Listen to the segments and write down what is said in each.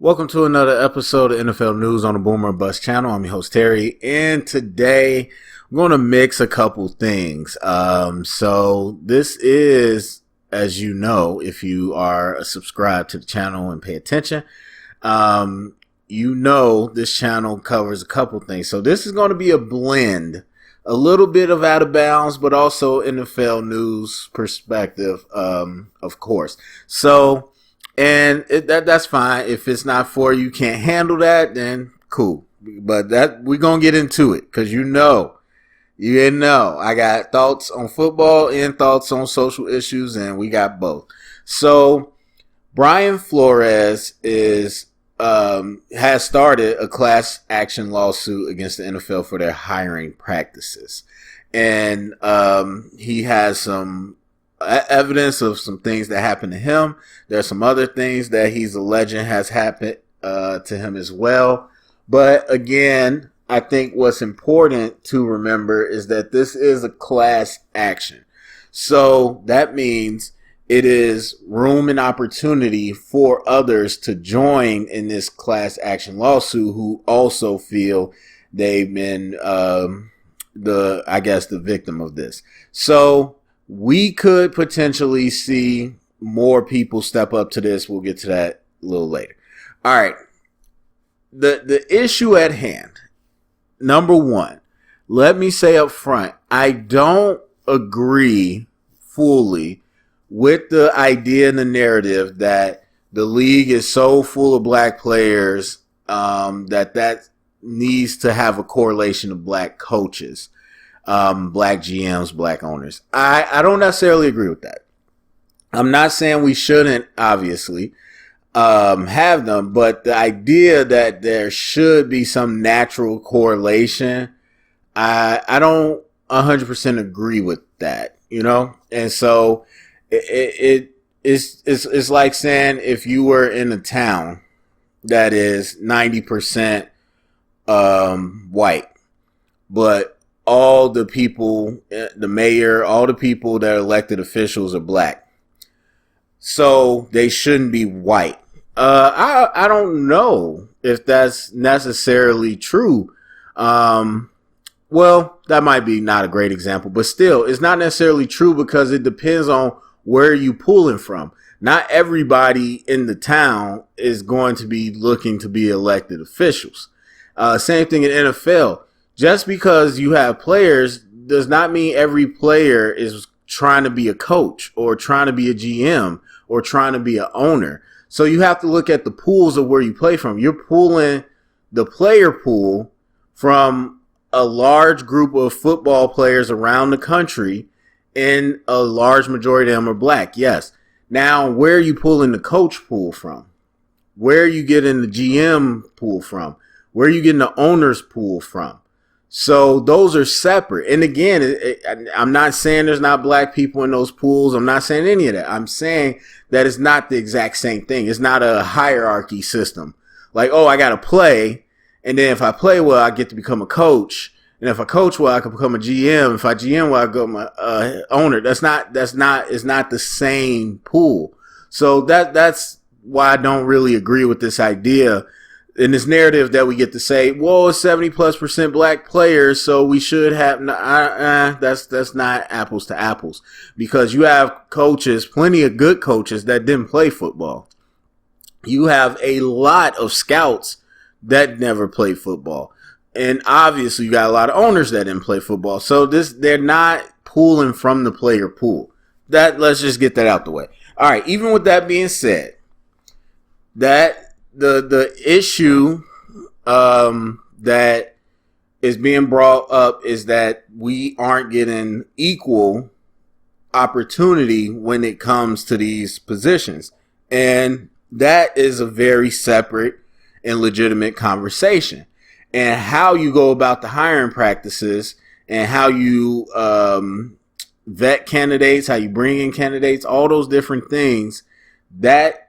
Welcome to another episode of NFL News on the Boomer Bust channel. I'm your host Terry, and today I'm going to mix a couple things. So this is, as you know, if you are subscribed to the channel and pay attention, you know this channel covers a couple things. So this is going to be a blend, a little bit of out of bounds, but also NFL news perspective, of course. So. And that's fine. If it's not for you, can't handle that, then cool. But we're going to get into it because you know, I got thoughts on football and thoughts on social issues, and we got both. So Brian Flores has started a class action lawsuit against the NFL for their hiring practices. And he has some evidence of some things that happened to him. There's some other things that he's alleging has happened to him as well. But again, I think what's important to remember is that this is a class action. So that means it is room and opportunity for others to join in this class action lawsuit who also feel they've been the victim of this. So we could potentially see more people step up to this. We'll get to that a little later. All right. The issue at hand, number one, let me say up front, I don't agree fully with the idea and the narrative that the league is so full of black players that needs to have a correlation of black coaches. Black GMs, black owners. I don't necessarily agree with that. I'm not saying we shouldn't, obviously, have them, but the idea that there should be some natural correlation, I don't 100% agree with that, you know? And so it's like saying if you were in a town that is 90% white, but all the people, the mayor, all the people that are elected officials are black. So they shouldn't be white. I don't know if that's necessarily true. Well, that might be not a great example, but still, it's not necessarily true because it depends on where you pulling from. Not everybody in the town is going to be looking to be elected officials. Same thing in NFL. Just because you have players does not mean every player is trying to be a coach or trying to be a GM or trying to be an owner. So you have to look at the pools of where you play from. You're pulling the player pool from a large group of football players around the country, and a large majority of them are black. Yes. Now, where are you pulling the coach pool from? Where are you getting the GM pool from? Where are you getting the owner's pool from? So those are separate. And again, I'm not saying there's not black people in those pools. I'm not saying any of that. I'm saying that it's not the exact same thing. It's not a hierarchy system. Like, oh, I got to play. And then if I play well, I get to become a coach. And if I coach well, I can become a GM. If I GM well, I go my owner. It's not the same pool. So that's why I don't really agree with this idea in this narrative that we get to say, well, 70+% black players, so we should have, that's not apples to apples, because you have coaches, plenty of good coaches that didn't play football. You have a lot of scouts that never played football. And obviously you got a lot of owners that didn't play football. So they're not pulling from the player pool. Let's just get that out the way. All right. Even with that being said, that the issue that is being brought up is that we aren't getting equal opportunity when it comes to these positions. And that is a very separate and legitimate conversation. And how you go about the hiring practices and how you vet candidates, how you bring in candidates, all those different things, that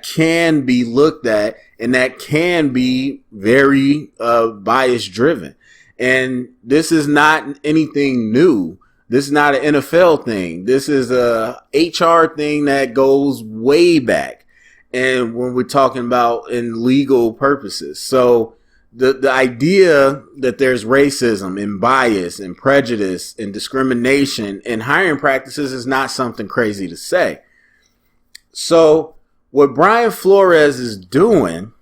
can be looked at, and that can be very bias driven. And this is not anything new. This is not an NFL thing. This is a HR thing that goes way back. and when we're talking about in legal purposes. So the idea that there's racism and bias and prejudice and discrimination in hiring practices is not something crazy to say. So what Brian Flores is doing,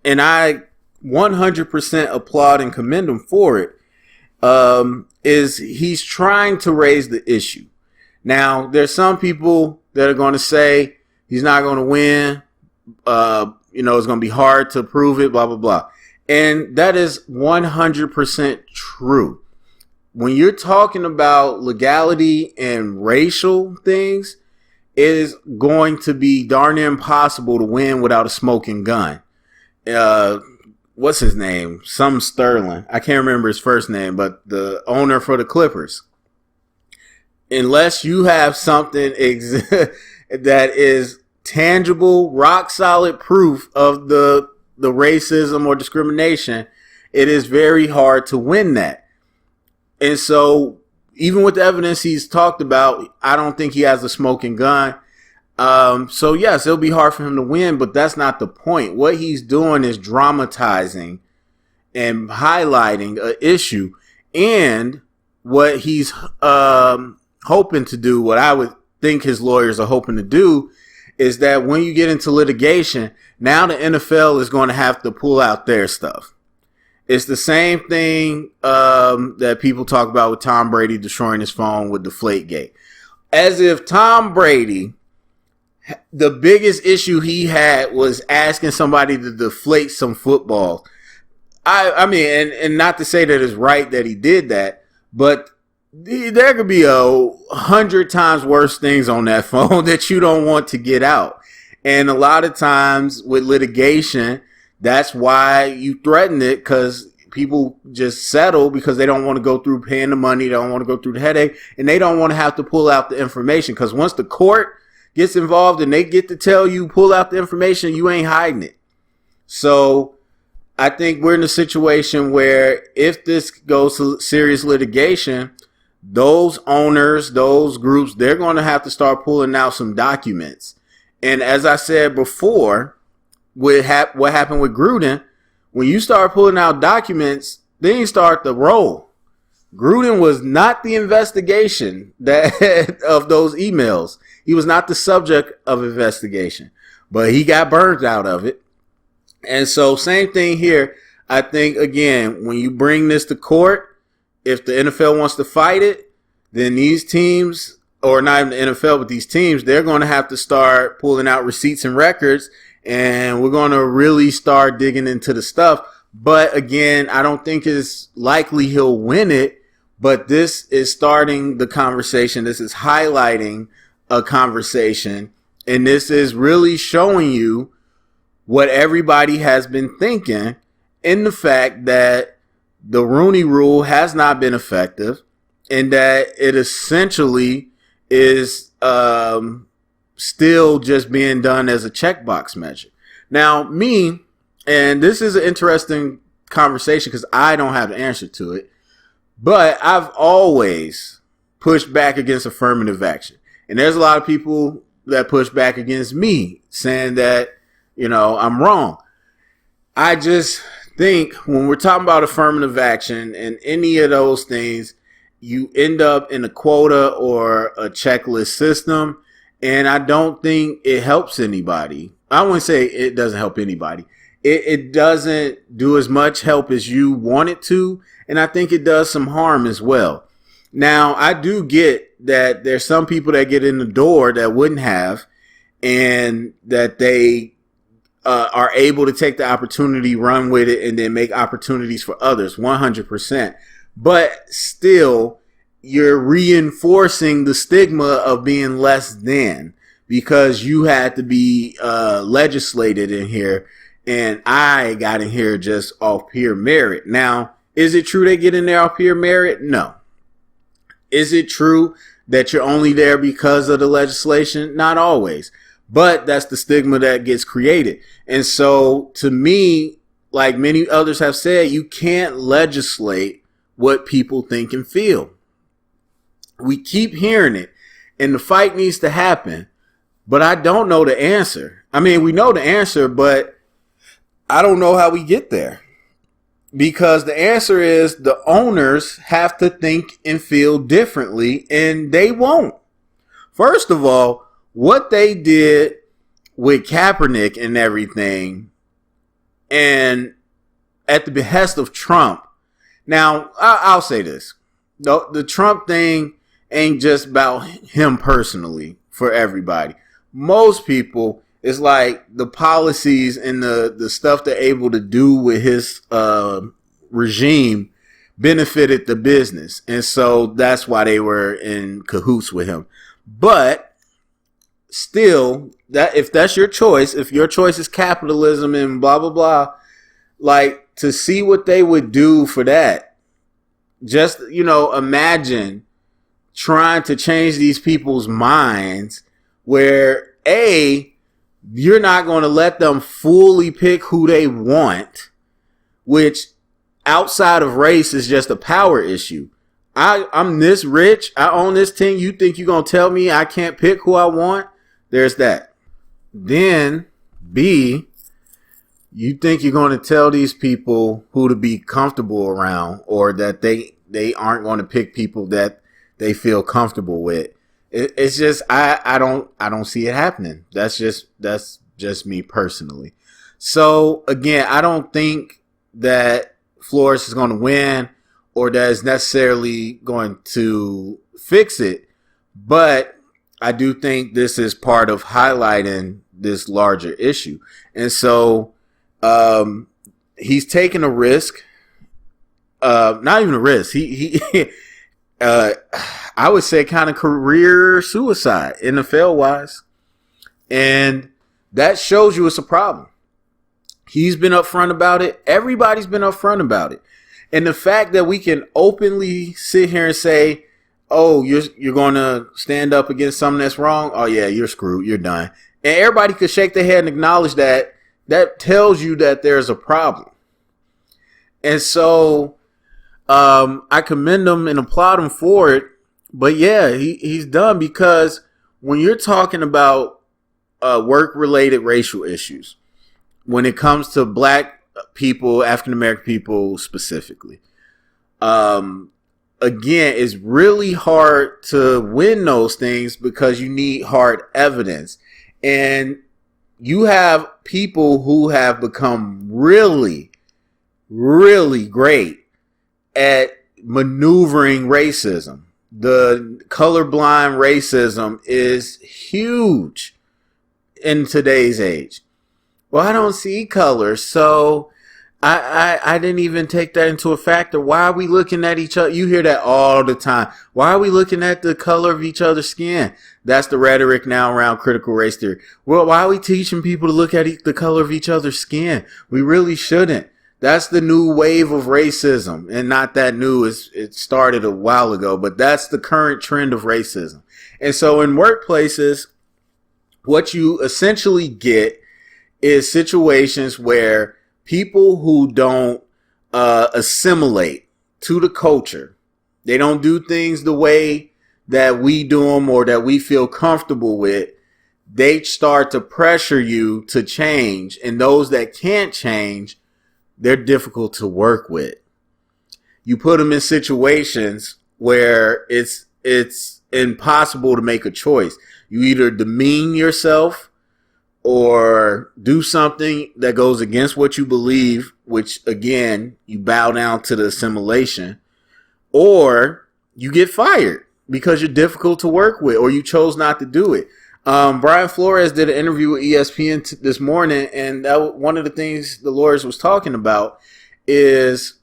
and I 100% applaud and commend him for it, is he's trying to raise the issue. Now, there's some people that are going to say he's not going to win. It's going to be hard to prove it, blah, blah, blah. And that is 100% true. When you're talking about legality and racial things, it is going to be darn near impossible to win without a smoking gun. What's his name? Some Sterling. I can't remember his first name, but the owner for the Clippers. Unless you have something that is tangible, rock solid proof of the racism or discrimination, it is very hard to win that. And so even with the evidence he's talked about, I don't think he has a smoking gun. So yes, it'll be hard for him to win, but that's not the point. What he's doing is dramatizing and highlighting an issue, and what he's hoping to do, what I would think his lawyers are hoping to do, is that when you get into litigation, now the NFL is going to have to pull out their stuff. It's the same thing that people talk about with Tom Brady destroying his phone with Deflategate. As if Tom Brady, the biggest issue he had was asking somebody to deflate some football. I mean, and not to say that it's right that he did that, but there could be 100 times worse things on that phone that you don't want to get out. And a lot of times with litigation, that's why you threaten it, because people just settle because they don't want to go through paying the money. They don't want to go through the headache, and they don't want to have to pull out the information, because once the court gets involved and they get to tell you, pull out the information, you ain't hiding it. So I think we're in a situation where if this goes to serious litigation, those owners, those groups, they're going to have to start pulling out some documents. And as I said before, what happened with Gruden, when you start pulling out documents, things start to roll. Gruden was not the investigation that of those emails. He was not the subject of investigation, but he got burned out of it. And so same thing here. I think, again, when you bring this to court, if the NFL wants to fight it, then these teams, or not even the NFL, but these teams, they're going to have to start pulling out receipts and records, and we're going to really start digging into the stuff. But again, I don't think it's likely he'll win it, but this is starting the conversation. This is highlighting a conversation, and this is really showing you what everybody has been thinking, in the fact that the Rooney Rule has not been effective, and that it essentially is still just being done as a checkbox measure. Now, me, and this is an interesting conversation because I don't have the answer to it, but I've always pushed back against affirmative action. And there's a lot of people that push back against me, saying that, I'm wrong. I just think when we're talking about affirmative action and any of those things, you end up in a quota or a checklist system, and I don't think it helps anybody. I wouldn't say it doesn't help anybody. It doesn't do as much help as you want it to, and I think it does some harm as well. Now, I do get that there's some people that get in the door that wouldn't have, and that they are able to take the opportunity, run with it, and then make opportunities for others, 100%. But still, you're reinforcing the stigma of being less than, because you had to be legislated in here, and I got in here just off pure merit. Now, is it true they get in there off pure merit? No. Is it true that you're only there because of the legislation? Not always. But that's the stigma that gets created. And so, to me, like many others have said, you can't legislate what people think and feel. We keep hearing it, and the fight needs to happen, but I don't know the answer. I mean, we know the answer, but I don't know how we get there. Because the answer is the owners have to think and feel differently, and they won't. First of all, what they did with Kaepernick and everything, and at the behest of Trump. Now, I'll say this. The Trump thing ain't just about him personally for everybody. Most people, it's like the policies and the stuff they're able to do with his regime benefited the business. And so that's why they were in cahoots with him. But still, that if that's your choice, if your choice is capitalism and blah, blah, blah, like to see what they would do for that. Just, imagine trying to change these people's minds where you're not going to let them fully pick who they want, which outside of race is just a power issue. I'm this rich. I own this thing. You think you're going to tell me I can't pick who I want? There's that. Then B, you think you're going to tell these people who to be comfortable around, or that they aren't going to pick people that they feel comfortable with. It's just, I don't see it happening. That's just me personally. So again, I don't think that Flores is going to win or that is necessarily going to fix it. But I do think this is part of highlighting this larger issue. And so he's taking a risk. Not even a risk. He I would say kind of career suicide, NFL wise. And that shows you it's a problem. He's been upfront about it. Everybody's been upfront about it. And the fact that we can openly sit here and say, oh, you're going to stand up against something that's wrong. Oh, yeah, you're screwed. You're done. And everybody could shake their head and acknowledge that. That tells you that there's a problem. And so I commend him and applaud him for it. But yeah, he's done, because when you're talking about work-related racial issues, when it comes to black people, African-American people specifically, again, it's really hard to win those things because you need hard evidence. And you have people who have become really, really great at maneuvering racism. The colorblind racism is huge in today's age. Well, I don't see color, so I didn't even take that into a factor. Why are we looking at each other? You hear that all the time. Why are we looking at the color of each other's skin? That's the rhetoric now around critical race theory. Well, why are we teaching people to look at the color of each other's skin? We really shouldn't. That's the new wave of racism, and not that new. It started a while ago, but that's the current trend of racism. And so in workplaces, what you essentially get is situations where people who don't assimilate to the culture, they don't do things the way that we do them or that we feel comfortable with, they start to pressure you to change. And those that can't change, they're difficult to work with. You put them in situations where it's impossible to make a choice. You either demean yourself or do something that goes against what you believe, which again, you bow down to the assimilation, or you get fired because you're difficult to work with or you chose not to do it. Brian Flores did an interview with ESPN this morning, and one of the things the lawyers was talking about is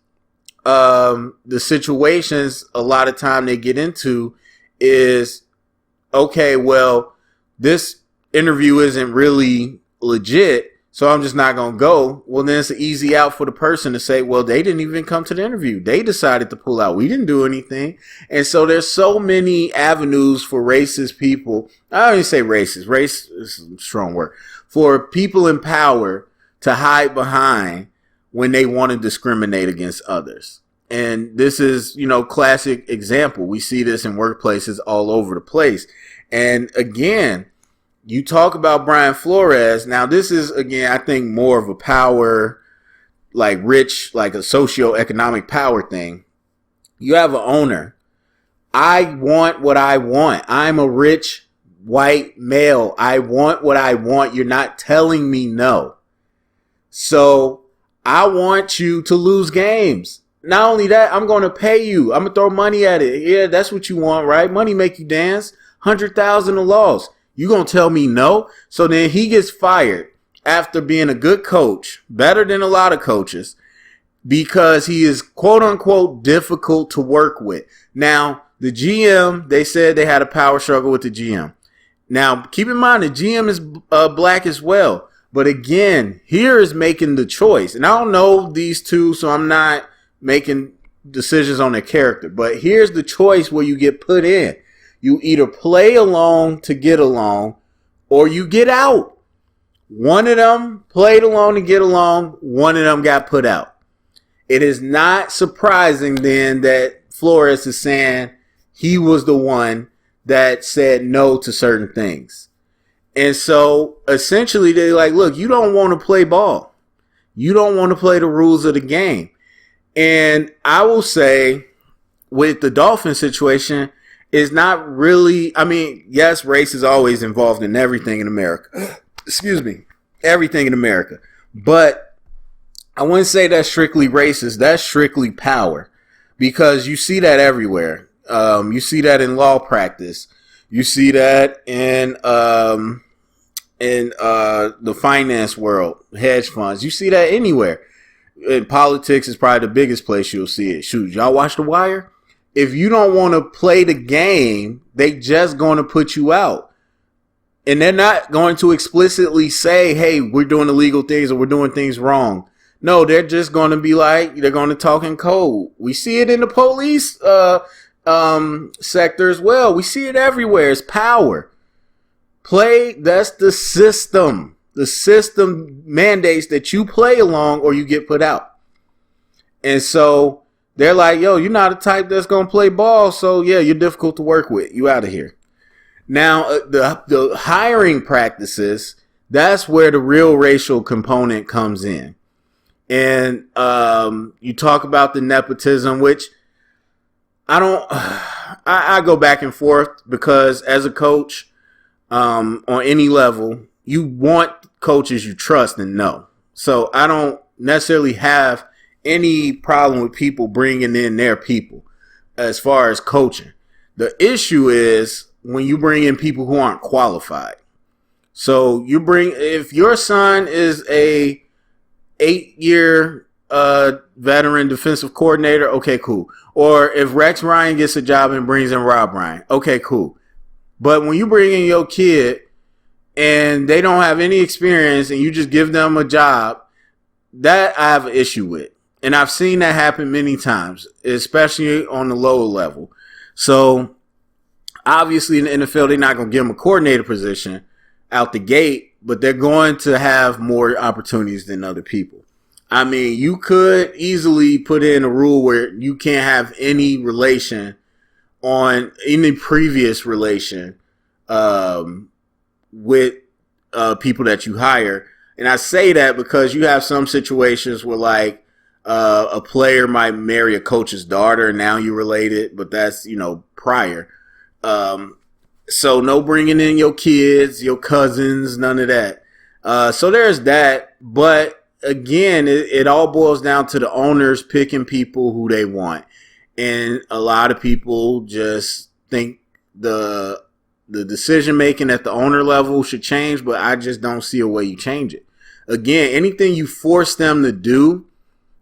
the situations a lot of time they get into is, okay, well, this interview isn't really legit, so I'm just not going to go. Well, then it's an easy out for the person to say, well, they didn't even come to the interview. They decided to pull out. We didn't do anything. And so there's so many avenues for racist people. I don't even say racist. Race is a strong word. For people in power to hide behind when they want to discriminate against others. And this is, classic example. We see this in workplaces all over the place. And again, you talk about Brian Flores. Now, this is, again, I think more of a power, like rich, like a socioeconomic power thing. You have an owner. I want what I want. I'm a rich white male. I want what I want. You're not telling me no. So I want you to lose games. Not only that, I'm going to pay you. I'm going to throw money at it. Yeah, that's what you want, right? Money make you dance. 100,000 of loss. You going to tell me no? So then he gets fired after being a good coach, better than a lot of coaches, because he is quote unquote difficult to work with. Now, the GM, they said they had a power struggle with the GM. Now, keep in mind, the GM is black as well. But again, here is making the choice. And I don't know these two, so I'm not making decisions on their character. But here's the choice where you get put in. You either play along to get along, or you get out. One of them played along to get along. One of them got put out. It is not surprising then that Flores is saying he was the one that said no to certain things. And so essentially they're like, look, you don't want to play ball. You don't want to play the rules of the game. And I will say with the Dolphins situation, is not really, I mean, yes, race is always involved in everything in America. Excuse me. Everything in America. But I wouldn't say that's strictly racist. That's strictly power. Because you see that everywhere. You see that in law practice. You see that in the finance world, hedge funds. You see that anywhere. In politics is probably the biggest place you'll see it. Shoot, y'all watch The Wire? If you don't want to play the game, they just going to put you out. And they're not going to explicitly say, hey, we're doing illegal things or we're doing things wrong. No, they're just going to be like, they're going to talk in code. We see it in the police sector as well. We see it everywhere. It's power. Play, that's the system. The system mandates that you play along or you get put out. And so they're like, yo, you're not a type that's going to play ball. So, yeah, you're difficult to work with. You out of here. Now, the hiring practices, that's where the real racial component comes in. And you talk about the nepotism, which I go back and forth because as a coach on any level, you want coaches you trust and know. So I don't necessarily have any problem with people bringing in their people as far as coaching. The issue is when you bring in people who aren't qualified. So if your son is a 8-year veteran defensive coordinator, okay, cool. Or if Rex Ryan gets a job and brings in Rob Ryan, okay, cool. But when you bring in your kid and they don't have any experience and you just give them a job, that I have an issue with. And I've seen that happen many times, especially on the lower level. So obviously in the NFL, they're not going to give them a coordinator position out the gate, but they're going to have more opportunities than other people. I mean, you could easily put in a rule where you can't have any relation on any previous relation with people that you hire. And I say that because you have some situations where like a player might marry a coach's daughter and now you're related, but that's, prior. So no bringing in your kids, your cousins, none of that. So there's that. But again, it all boils down to the owners picking people who they want. And a lot of people just think the decision making at the owner level should change, but I just don't see a way you change it. Again, anything you force them to do,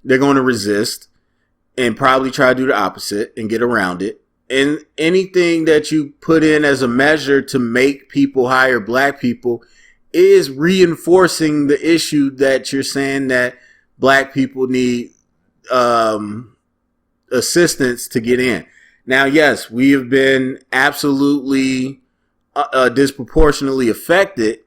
they're going to resist and probably try to do the opposite and get around it. And anything that you put in as a measure to make people hire black people is reinforcing the issue that you're saying that black people need assistance to get in. Now, yes, we have been absolutely disproportionately affected,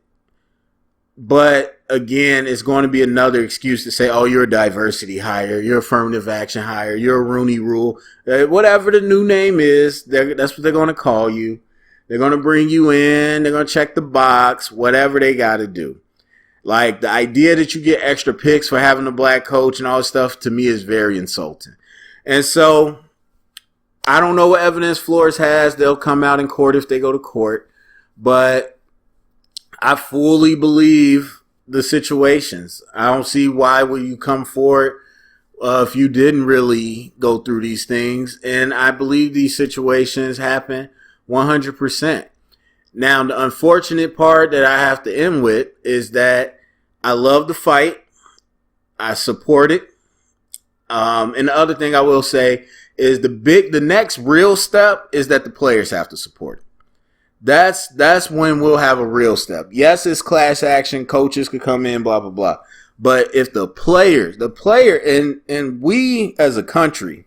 but again, it's going to be another excuse to say, oh, you're a diversity hire, you're affirmative action hire, you're a Rooney Rule, whatever the new name is, that's what they're going to call you. They're going to bring you in. They're going to check the box, whatever they got to do. Like, the idea that you get extra picks for having a black coach and all this stuff, to me, is very insulting. And so, I don't know what evidence Flores has. They'll come out in court if they go to court. But I fully believe the situations. I don't see why would you come forward if you didn't really go through these things. And I believe these situations happen 100%. Now, the unfortunate part that I have to end with is that I love the fight. I support it. And the other thing I will say is the next real step is that the players have to support it. That's when we'll have a real step. Yes, it's class action. Coaches could come in, blah, blah, blah. But if the player, and we as a country,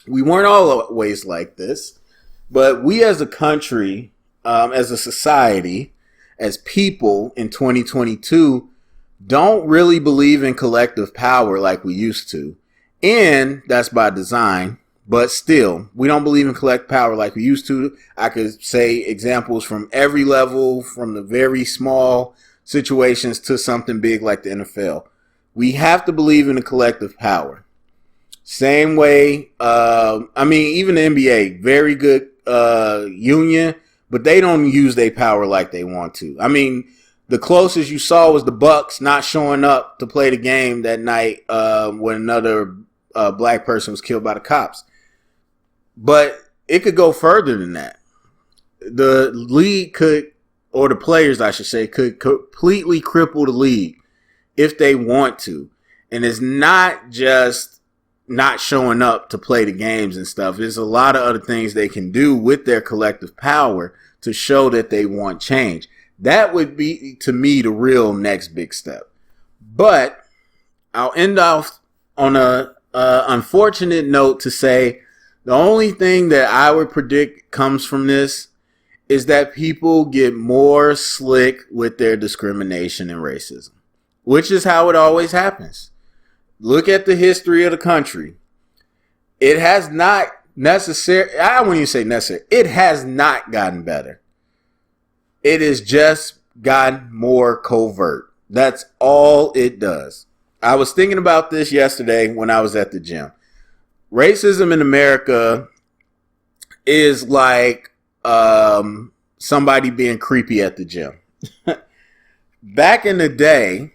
we weren't always like this, but we as a country, as a society, as people in 2022, don't really believe in collective power like we used to. And that's by design. But still, we don't believe in collective power like we used to. I could say examples from every level, from the very small situations to something big like the NFL. We have to believe in the collective power. Same way, even the NBA, very good union, but they don't use their power like they want to. I mean, the closest you saw was the Bucks not showing up to play the game that night when another black person was killed by the cops. But it could go further than that. The league could, or the players, I should say, could completely cripple the league if they want to. And it's not just not showing up to play the games and stuff. There's a lot of other things they can do with their collective power to show that they want change. That would be, to me, the real next big step. But I'll end off on a unfortunate note to say the only thing that I would predict comes from this is that people get more slick with their discrimination and racism, which is how it always happens. Look at the history of the country. It has not necessarily, I wouldn't even say necessary, it has not gotten better. It has just gotten more covert. That's all it does. I was thinking about this yesterday when I was at the gym. Racism in America is like somebody being creepy at the gym. Back in the day,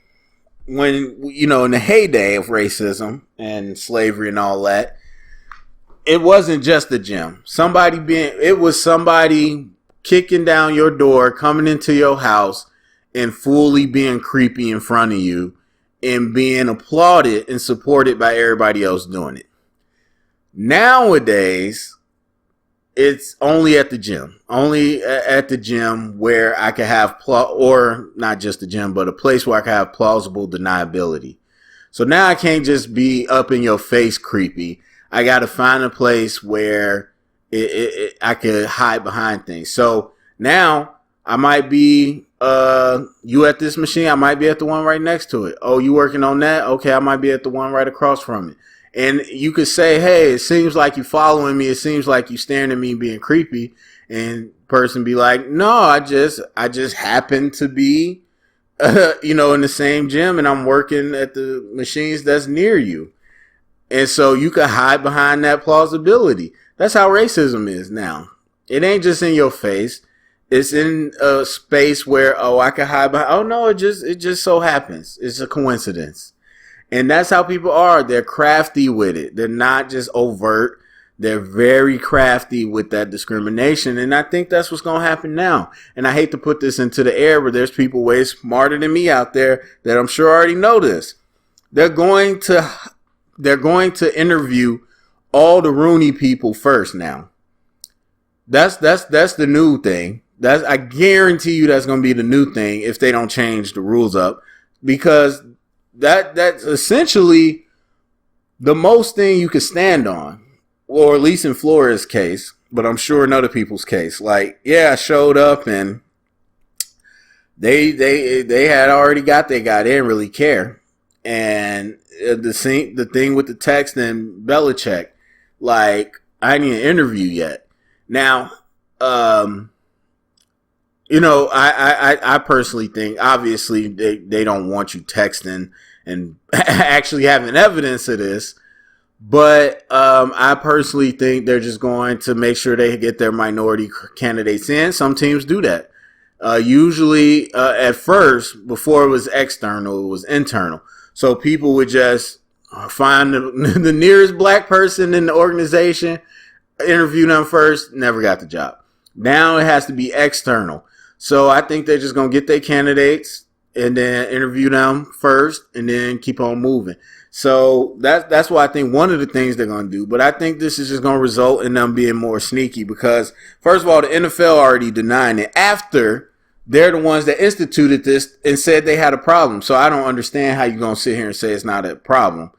when, in the heyday of racism and slavery and all that, it wasn't just the gym. It was somebody kicking down your door, coming into your house, and fully being creepy in front of you and being applauded and supported by everybody else doing it. Nowadays, it's only at the gym. Only at the gym where I can have, or not just the gym, but a place where I can have plausible deniability. So now I can't just be up in your face creepy. I got to find a place where I could hide behind things. So now I might be, you at this machine, I might be at the one right next to it. Oh, you working on that? Okay, I might be at the one right across from it. And you could say, hey, it seems like you following me. It seems like you staring at me being creepy. And person be like, no, I just happen to be, in the same gym and I'm working at the machines that's near you. And so you can hide behind that plausibility. That's how racism is now. It ain't just in your face. It's in a space where, I can hide behind. Oh no, it just so happens. It's a coincidence. And that's how people are. They're crafty with it. They're not just overt. They're very crafty with that discrimination. And I think that's what's going to happen now. And I hate to put this into the air, but there's people way smarter than me out there that I'm sure already know this. They're going to interview all the Rooney people first now. That's the new thing. I guarantee you that's going to be the new thing if they don't change the rules up, because that's essentially the most thing you could stand on, or at least in Flores' case, but I'm sure in other people's case. Like, yeah, I showed up and they had already got their guy. They didn't really care. And the thing with the text and Belichick, like, I didn't even interview yet. Now, I personally think, obviously, they don't want you texting and actually having evidence of this. But I personally think they're just going to make sure they get their minority candidates in. Some teams do that. Usually, at first, before it was external, it was internal. So people would just find the nearest black person in the organization, interview them first, never got the job. Now it has to be external. So I think they're just going to get their candidates and then interview them first and then keep on moving. So that's why I think one of the things they're going to do. But I think this is just going to result in them being more sneaky because, first of all, the NFL already denying it after they're the ones that instituted this and said they had a problem. So I don't understand how you're going to sit here and say it's not a problem.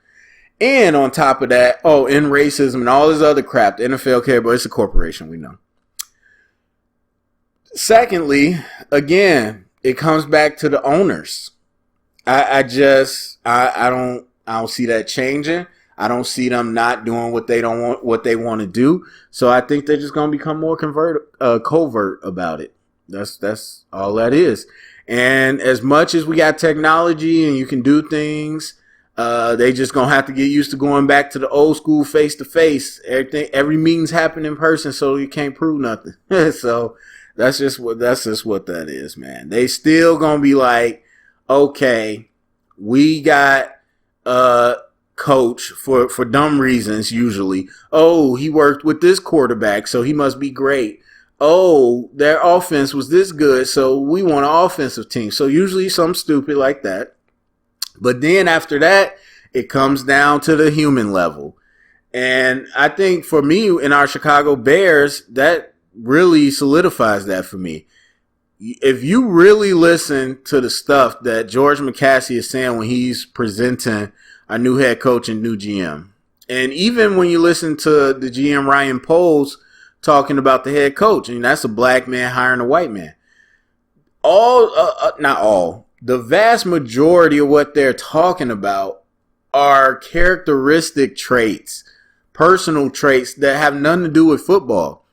And on top of that, in racism and all this other crap, the NFL care, but it's a corporation, we know. Secondly, again, it comes back to the owners. I don't see that changing. I don't see them not doing what they want to do. So I think they're just going to become more covert about it. That's all that is. And as much as we got technology and you can do things, they just going to have to get used to going back to the old school face to face. Every meeting's happening in person, so you can't prove nothing. So that's just what that is, man. They still going to be like, okay, we got coach for dumb reasons usually. Oh, he worked with this quarterback, so he must be great. Oh, their offense was this good, so we want an offensive team. So usually something stupid like that. But then after that, it comes down to the human level. And I think for me in our Chicago Bears, that really solidifies that for me. If you really listen to the stuff that George McCaskey is saying when he's presenting our new head coach and new GM, and even when you listen to the GM Ryan Poles talking about the head coach, and that's a black man hiring a white man. Not all, the vast majority of what they're talking about are characteristic traits, personal traits that have nothing to do with football.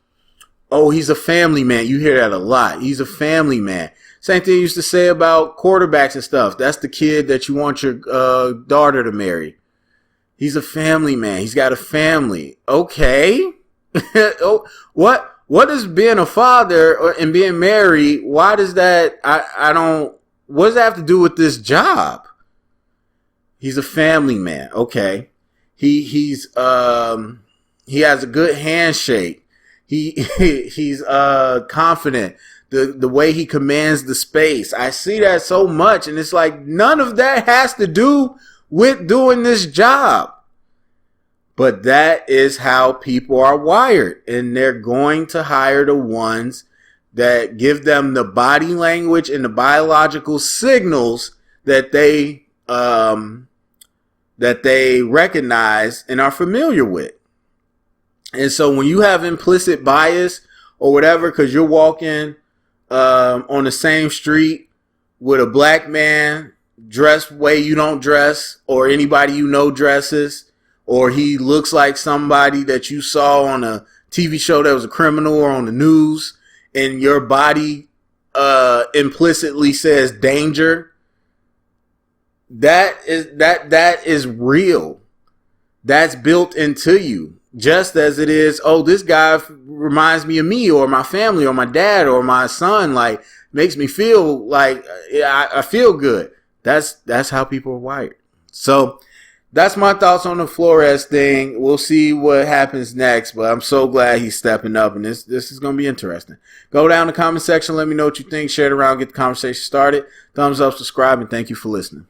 Oh, he's a family man. You hear that a lot. He's a family man. Same thing you used to say about quarterbacks and stuff. That's the kid that you want your daughter to marry. He's a family man. He's got a family. Okay. What is being a father and being married? Why does that? What does that have to do with this job? He's a family man. Okay. He has a good handshake. He's confident. The way he commands the space. I see that so much, and it's like none of that has to do with doing this job. But that is how people are wired, and they're going to hire the ones that give them the body language and the biological signals that they recognize and are familiar with. And so when you have implicit bias or whatever, because you're walking on the same street with a black man dressed way you don't dress, or anybody you know dresses, or he looks like somebody that you saw on a TV show that was a criminal or on the news, and your body implicitly says danger, that is real. That's built into you. Just as it is, this guy reminds me of me or my family or my dad or my son, like makes me feel like I feel good. That's how people are wired. So that's my thoughts on the Flores thing. We'll see what happens next, but I'm so glad he's stepping up, and this is going to be interesting. Go down in the comment section. Let me know what you think. Share it around. Get the conversation started. Thumbs up, subscribe, and thank you for listening.